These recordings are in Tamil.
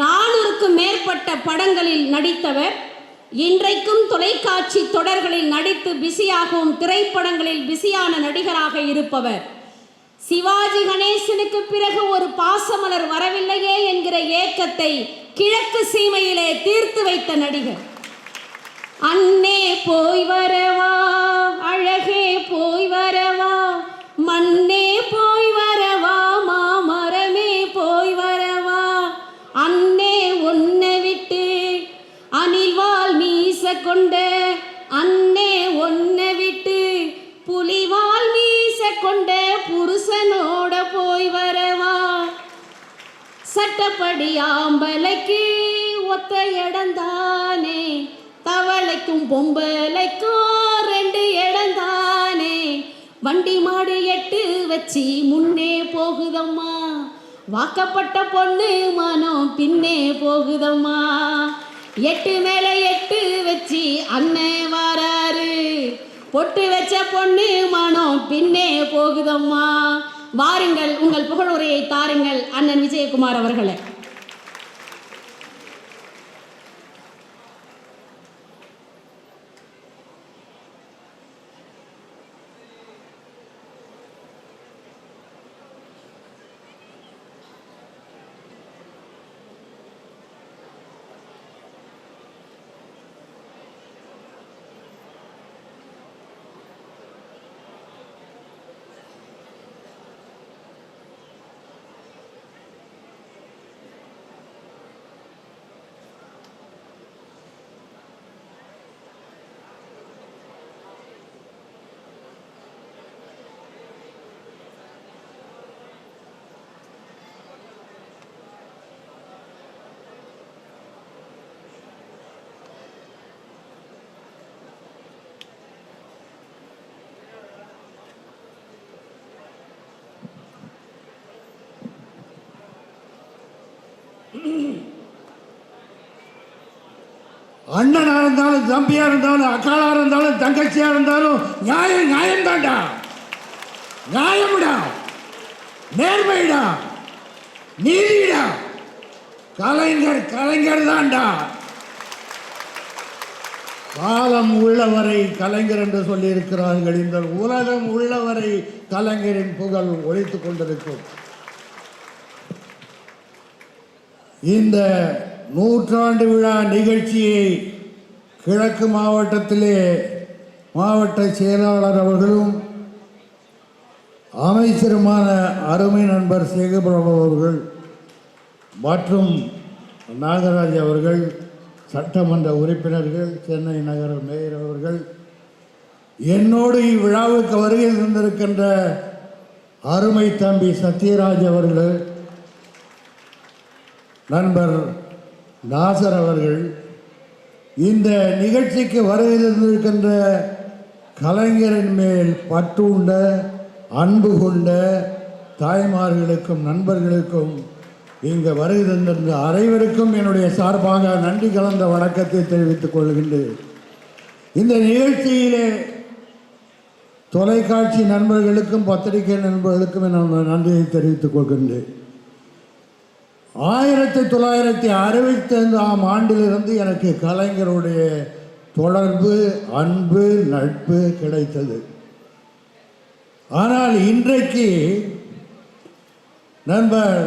400க்கும் மேற்பட்ட படங்களில் நடித்தவர். இன்றைக்கும் தொலைக்காட்சி தொடர்களில் நடித்து பிஸியாகவும் திரைப்படங்களில் பிஸியான நடிகராக இருப்பவர். சிவாஜி கணேசனுக்கு பிறகு ஒரு பாசமலர் வரவில்லையே என்கிற ஏக்கத்தை கிழக்கு சீமையிலே தீர்த்து வைத்த நடிகர். அன்னே போய் வரவா, அழகே போய் வரவா, மண்ணே போய் வரவா, மாமரமே போய் வரவா, அன்னே ஒன்னை விட்டு அணில்வால் மீச கொண்ட, அன்னே ஒன்னை விட்டு புலிவால் மீச கொண்ட புருஷனோட போய் வரவா, சட்டப்படி ஆம்பளைக்கு ஒத்த இடந்தானே, தவளைக்கும் பொம்பளைக்கும் 2 இடந்தானே, வண்டி மாடு 8 வச்சு முன்னே போகுதம்மா, வாக்கப்பட்ட பொண்ணு மனம் பின்னே போகுதம்மா, 8 மேல 8 வச்சு அண்ணே வாராரு, பொட்டு வச்ச பொண்ணு மனம் பின்னே போகுதம்மா. வாருங்கள், உங்கள் புகழுரையை தாருங்கள் அண்ணன் விஜயகுமார் அவர்களே. அண்ணனா இருந்தாலும் தம்பியா இருந்தாலும் அக்காளா இருந்தாலும் தங்கச்சியா இருந்தாலும் நியாயம் நியாயம் தான்டா, நியாயம்டா, நேர்மைடா, நீதிடா. கலைஞர் கலைஞர் தான்டா. காலம் உள்ளவரை கலைஞர் என்று சொல்லி இருக்கிறார்கள். இந்த உலகம் உள்ளவரை கலைஞரின் புகழ் ஒலித்துக் கொண்டிருக்கும். இந்த 100ஆண்டு விழா நிகழ்ச்சியை கிழக்கு மாவட்டத்திலே மாவட்ட செயலாளர் அவர்களும் அமைச்சருமான அருமை நண்பர் சேகர்பாபு அவர்கள் மற்றும் நாகராஜ் அவர்கள், சட்டமன்ற உறுப்பினர்கள், சென்னை நகர மேயர் அவர்கள், என்னோடு இவ்விழாவுக்கு வருகை தந்திருக்கின்ற அருமை தம்பி சத்யராஜ் அவர்கள், நண்பர் நாசர் அவர்கள், இந்த நிகழ்ச்சிக்கு வருகை தந்திருக்கின்ற கலைஞரின் மேல் பற்று உண்ட அன்பு கொண்ட தாய்மார்களுக்கும் நண்பர்களுக்கும் இங்கு வருகை தந்திருந்த அனைவருக்கும் என்னுடைய சார்பாக நன்றி கலந்த வணக்கத்தை தெரிவித்துக் கொள்கின்றேன். இந்த நிகழ்ச்சியிலே தொலைக்காட்சி நண்பர்களுக்கும் பத்திரிகை நண்பர்களுக்கும் என்னுடைய நன்றியை தெரிவித்துக் கொள்கின்றேன். 1965ஆம் ஆண்டிலிருந்து எனக்கு கலைஞருடைய தொடர்பு, அன்பு, நட்பு கிடைத்தது. ஆனால் இன்றைக்கு நண்பர்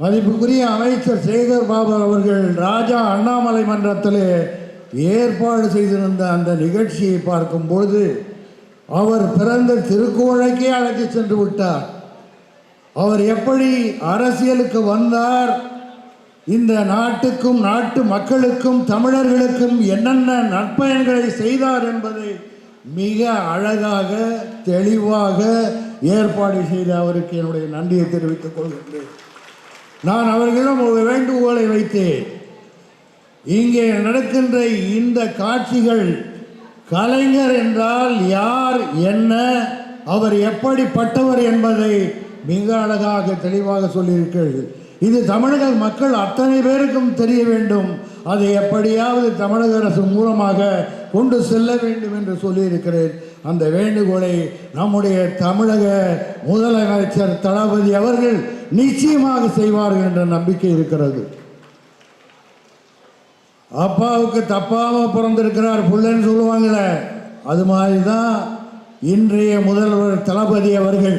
மதிப்புக்குரிய அமைச்சர் சேகர்பாபு அவர்கள் ராஜா அண்ணாமலை மன்றத்திலே ஏற்பாடு செய்திருந்த அந்த நிகழ்ச்சியை பார்க்கும்போது அவர் பிறந்த திருக்கோழைக்கே அழைத்து சென்று விட்டார். அவர் எப்படி அரசியலுக்கு வந்தார், இந்த நாட்டுக்கும் நாட்டு மக்களுக்கும் தமிழர்களுக்கும் என்னென்ன நற்பயன்களை செய்தார் என்பதை மிக அழகாக தெளிவாக ஏற்பாடு செய்த அவருக்கு என்னுடைய நன்றியை தெரிவித்துக் கொள்கின்றேன். நான் அவர்களிடம் ஒரு வேண்டுகோளை வைத்தேன். இங்கே நடக்கின்ற இந்த காட்சிகள் கலைஞர் என்றால் யார், என்ன, அவர் எப்படிப்பட்டவர் என்பதை மிக அழகாக தெளிவாக சொல்லியிருக்கிறீர்கள். இது தமிழக மக்கள் அத்தனை பேருக்கும் தெரிய வேண்டும். அதை எப்படியாவது தமிழக அரசு மூலமாக கொண்டு செல்ல வேண்டும் என்று சொல்லியிருக்கிறேன். அந்த வேண்டுகோளை நம்முடைய தமிழக முதலமைச்சர் தளபதி அவர்கள் நிச்சயமாக செய்வார்கள் என்ற நம்பிக்கை இருக்கிறது. அப்பாவுக்கு தப்பாம பிறந்திருக்கிறார் புள்ளன்னு சொல்லுவாங்களே, அது மாதிரி தான் இன்றைய முதல்வர் தளபதி அவர்கள்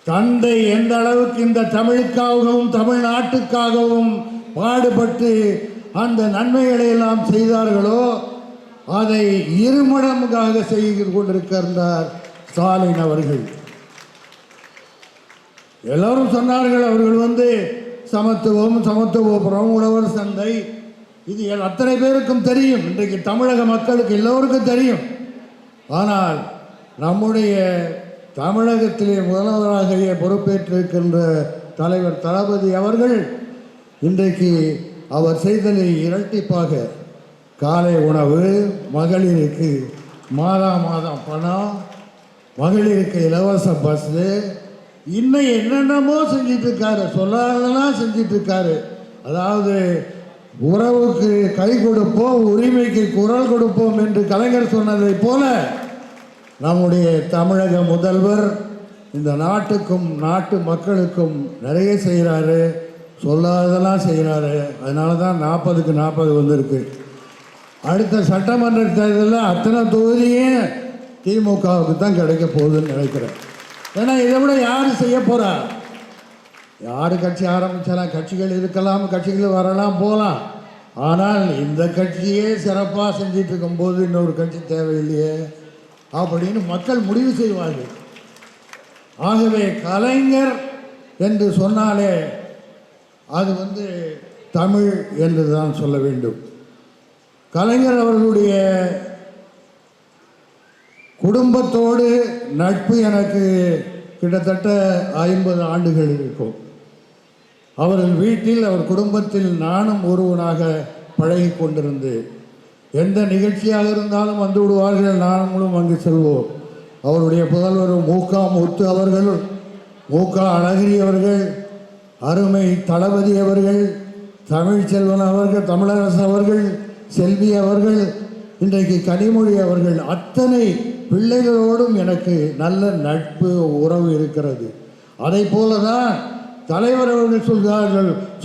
தந்தை எந்த அளவுக்கு இந்த தமிழுக்காகவும் தமிழ்நாட்டுக்காகவும் பாடுபட்டு அந்த நன்மைகளை எல்லாம் செய்தார்களோ அதை இருமடங்காக செய்து கொண்டிருக்கின்றார் ஸ்டாலின் அவர்கள். எல்லோரும் சொன்னார்கள் அவர்கள் சமத்துவபுரம் உழவர் சந்தை, இது அத்தனை பேருக்கும் தெரியும், இன்றைக்கு தமிழக மக்களுக்கு எல்லோருக்கும் தெரியும். ஆனால் நம்முடைய தமிழகத்திலே முதல்வராக பொறுப்பேற்றிருக்கின்ற தலைவர் தளபதி அவர்கள் இன்றைக்கு அவர் செய்ததை இரட்டிப்பாக காலை உணவு, மகளிருக்கு மாதம் பணம், மகளிருக்கு இலவச பஸ்ஸு, இன்னும் என்னென்னமோ செஞ்சிட்டு இருக்காரு, சொல்லாதெல்லாம் செஞ்சிட்டு இருக்காரு. அதாவது உறவுக்கு கை கொடுப்போம், உரிமைக்கு குரல் கொடுப்போம் என்று கலைஞர் சொன்னதை போல நம்முடைய தமிழக முதல்வர் இந்த நாட்டுக்கும் நாட்டு மக்களுக்கும் நிறைய செய்கிறாரு, சொல்லாததெல்லாம் செய்கிறாரு. அதனால தான் 40க்கு 40 வந்திருக்கு. அடுத்த சட்டமன்ற தேர்தலில் அத்தனை தொகுதியும் திமுகவுக்கு தான் கிடைக்க போகுதுன்னு நினைக்கிறேன். ஏன்னா இதை விட யார் செய்ய போகிறா? யார் கட்சி ஆரம்பித்தாலாம், கட்சிகள் இருக்கலாம், கட்சிகள் வரலாம் போகலாம். ஆனால் இந்த கட்சியே சிறப்பாக செஞ்சிட்டு இருக்கும்போது இன்னொரு கட்சி தேவையில்லையே அப்படின்னு மக்கள் முடிவு செய்வார்கள். ஆகவே கலைஞர் என்று சொன்னாலே அது தமிழ் என்று தான் சொல்ல வேண்டும். கலைஞர் அவர்களுடைய குடும்பத்தோடு நட்பு எனக்கு கிட்டத்தட்ட 50 ஆண்டுகள் இருக்கும். அவர்கள் வீட்டில் அவர் குடும்பத்தில் நானும் ஒருவனாக பழகி கொண்டிருந்தேன். எந்த நிகழ்ச்சியாக இருந்தாலும் வந்து விடுவார்கள், நானும் அங்கு செல்வோம். அவருடைய புதல்வர் முத்து அவர்கள், அழகிரி அவர்கள், அருமை தளபதி அவர்கள், தமிழ்ச்செல்வன் அவர்கள், தமிழரசு அவர்கள், செல்வி அவர்கள், இன்றைக்கு கனிமொழி அவர்கள், அத்தனை பிள்ளைகளோடும் எனக்கு நல்ல நட்பு உறவு இருக்கிறது. அதை போல தான் தலைவர் அவர்கள்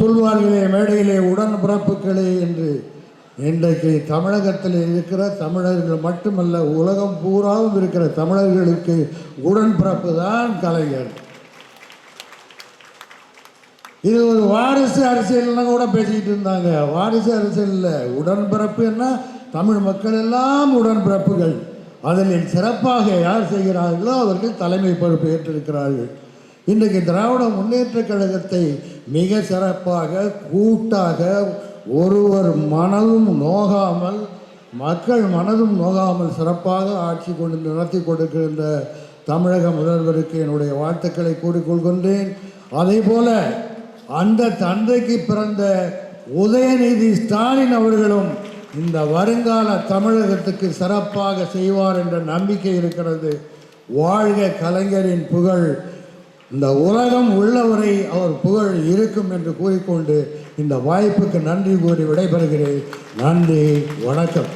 சொல்வார்களே மேடையிலே உடன்பிறப்புகளே என்று. இன்றைக்கு தமிழகத்தில் இருக்கிற தமிழர்கள் மட்டுமல்ல, உலகம் பூராவும் இருக்கிற தமிழர்களுக்கு உடன்பிறப்பு தான் கலைஞர். இது ஒரு வாரிசு அரசியல்லாம் கூட பேசிக்கிட்டு இருந்தாங்க. வாரிசு அரசியல் இல்லை, உடன்பிறப்புன்னா தமிழ் மக்கள் எல்லாம் உடன்பிறப்புகள். அதில் சிறப்பாக யார் செய்கிறார்களோ அவர்கள் தலைமை பொறுப்பு ஏற்றிருக்கிறார்கள். இன்றைக்கு திராவிட முன்னேற்றக் கழகத்தை மிக சிறப்பாக கூட்டாக ஒருவர் மனதும் நோகாமல், மக்கள் மனதும் நோகாமல் சிறப்பாக ஆட்சி கொண்டு நடத்தி கொடுக்கின்ற தமிழக முதல்வருக்கு என்னுடைய வாழ்த்துக்களை கூறிக்கொள்கின்றேன். அதே போல அந்த தந்தைக்கு பிறந்த உதயநிதி ஸ்டாலின் அவர்களும் இந்த வருங்கால தமிழகத்துக்கு சிறப்பாக செய்வார் என்ற நம்பிக்கை இருக்கிறது. வாழ்க கலைஞரின் புகழ், இந்த உலகம் உள்ளவரை அவர் புகழ் இருக்கும் என்று கூறிக்கொண்டு இந்த வாய்ப்புக்கு நன்றி கூறி விடைபெறுகிறேன். நன்றி, வணக்கம்.